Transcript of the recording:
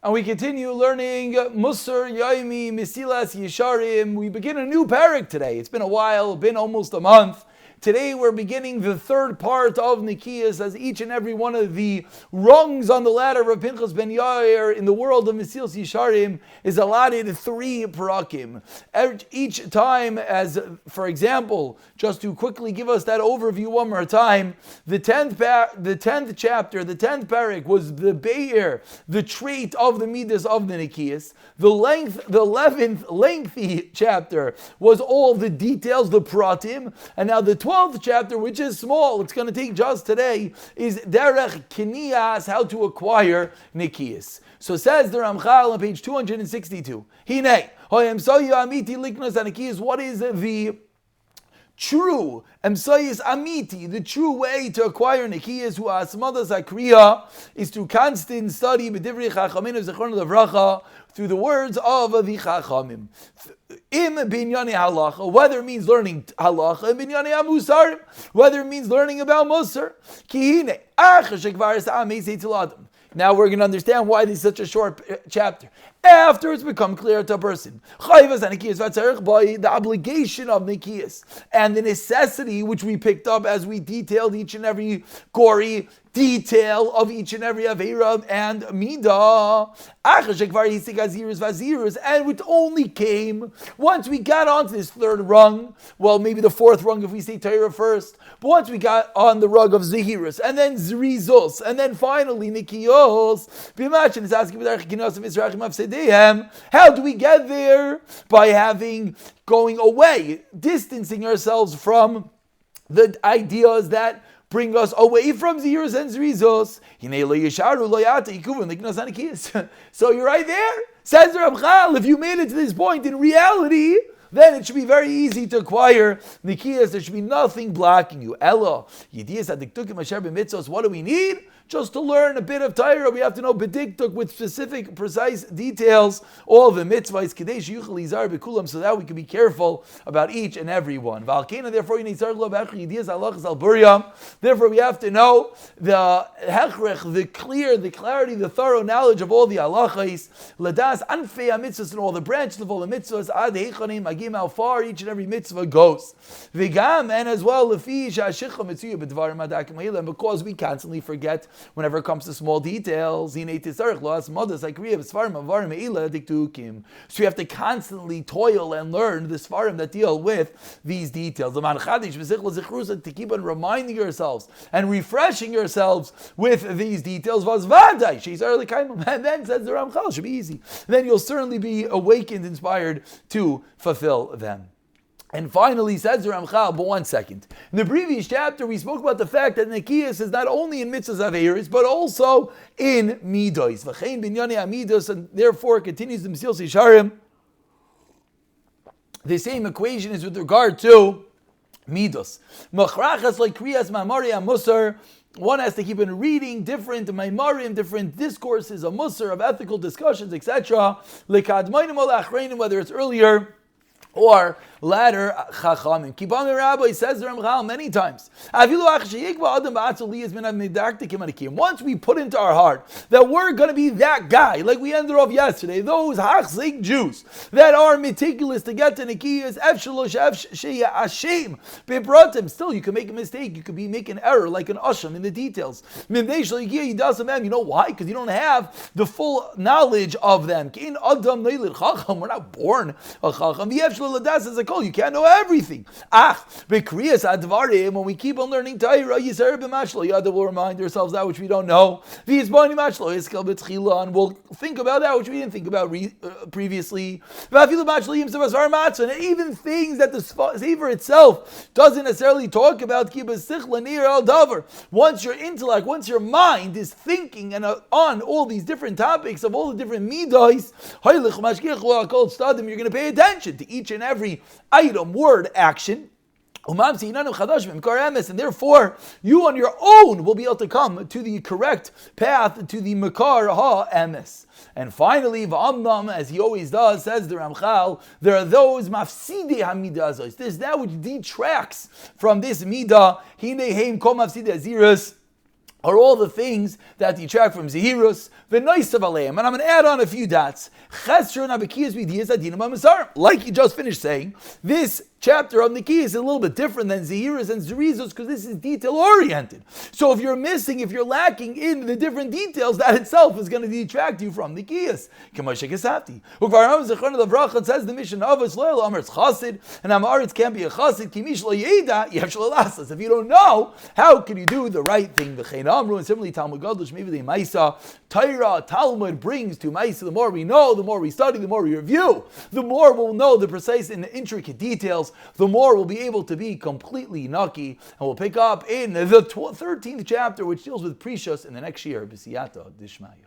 And we continue learning Musar, Yaimi, Mesilas Yesharim. We begin a new Perek today. It's been a while, been almost a month. Today we're beginning the third part of Nikiyas, as each and every one of the rungs on the ladder of Pinchas ben Yair in the world of Mesilas Yesharim is allotted 3 parakim. Each time, as for example, just to quickly give us that overview one more time, the 10th chapter, the 10th Perek was the Be'er, the trait of the Midas of the Nikiyas. The 11th lengthy chapter was all the details, the pratim, and now the 12th chapter, which is small, it's going to take just today, is Derech Kiniyas, how to acquire Nikiyas. So says the Ramchal on page 262, Hine, Hoyem Soya Amiti Liknos Nikiyas, what is the true Emsayis Amiti, the true way to acquire Nikiyas, who Asmadas Akriya, is through constant study, B'divrei Chachamim Zechron Levracha, through the words of the Chachamim. Im binyani halacha, whether it means learning halacha, im binyani amusar, whether it means learning about musar. Kihine, now we're going to understand why this is such a short chapter. After it's become clear to a person, the obligation of Nikiyas and the necessity which we picked up as we detailed each and every gory detail of each and every Aveira and Midah, and it only came once we got onto this third rung, well, maybe the fourth rung if we say Torah first, but once we got on the rung of Zehirus, and then Zrizos, and then finally Nikiyos, Bimachin is asking, how do we get there? By going away, distancing ourselves from the ideas that bring us away from Zirus and Zrizos. So you're right there. Says the Ramchal, if you made it to this point in reality, then it should be very easy to acquire Nikiyas. There should be nothing blocking you. Ella, what do we need? Just to learn a bit of Torah, we have to know bediktuk with specific, precise details, all the mitzvahs, so that we can be careful about each and every one. Therefore, we have to know the hechrech, the clarity, the thorough knowledge of all the halachas, ladas anfei mitzvahs and all the branches of all the mitzvahs, ad heichanim agim, how far each and every mitzvah goes. Vigam, and as well, and because we constantly forget whenever it comes to small details, so you have to constantly toil and learn the Sfarim that deal with these details. To keep on reminding yourselves and refreshing yourselves with these details. And then says the Ramchal, should be easy. Then you'll certainly be awakened, inspired to fulfill them. And finally, says the Ramchal, but one second. In the previous chapter, we spoke about the fact that Nikiyas is not only in mitzvahs aveiros, but also in midos. V'chein binyani amidos, and therefore continues the Mesilas Yesharim. The same equation is with regard to midos. Machrachas like kriyas ma'amari musar. One has to keep on reading different maimarim, different discourses of musar, of ethical discussions, etc. Lekadmayim ol achreinim, whether it's earlier or latter chachamim. Kibam Rabbi says the Ramchal many times. Once we put into our heart that we're going to be that guy, like we ended off yesterday, those hachzik Jews that are meticulous to get to Nikiyas, still you can make a mistake, you could be making error like an asham in the details. You know why? Because you don't have the full knowledge of them. We're not born a chacham. You can't know everything. When we keep on learning Torah, we'll remind ourselves that which we don't know. And we'll think about that which we didn't think about previously. And even things that the Sefer itself doesn't necessarily talk about. Once your intellect, once your mind is thinking and on all these different topics of all the different midos, you're going to pay attention to each and every item, word, action. And therefore, you on your own will be able to come to the correct path, to the Makar Ha-Emes. And finally, V'amnam, as he always does, says the Ramchal, there are those mafsidei hamidazos. This is that which detracts from this midah. Hineheim kol mafsidei azirus. are all the things that detract from Zehirus, the nice of Aleim. And I'm going to add on a few dots. Like you just finished saying, this chapter of Nikiyas is a little bit different than Zehirus and Zerizos because this is detail-oriented. So if you're lacking in the different details, that itself is going to detract you from Nikiyas. It says the mission of us, Chassid, and Amaritz can't be a Chassid, if you don't know, how can you do the right thing? And similarly, Talmud Gadol, Torah, Talmud brings to Maisa. The more we know, the more we study, the more we review, the more we'll know the precise and intricate details, the more we'll be able to be completely naki. And we'll pick up in the 13th chapter, which deals with Precious in the next year. B'siyata Dishmaya.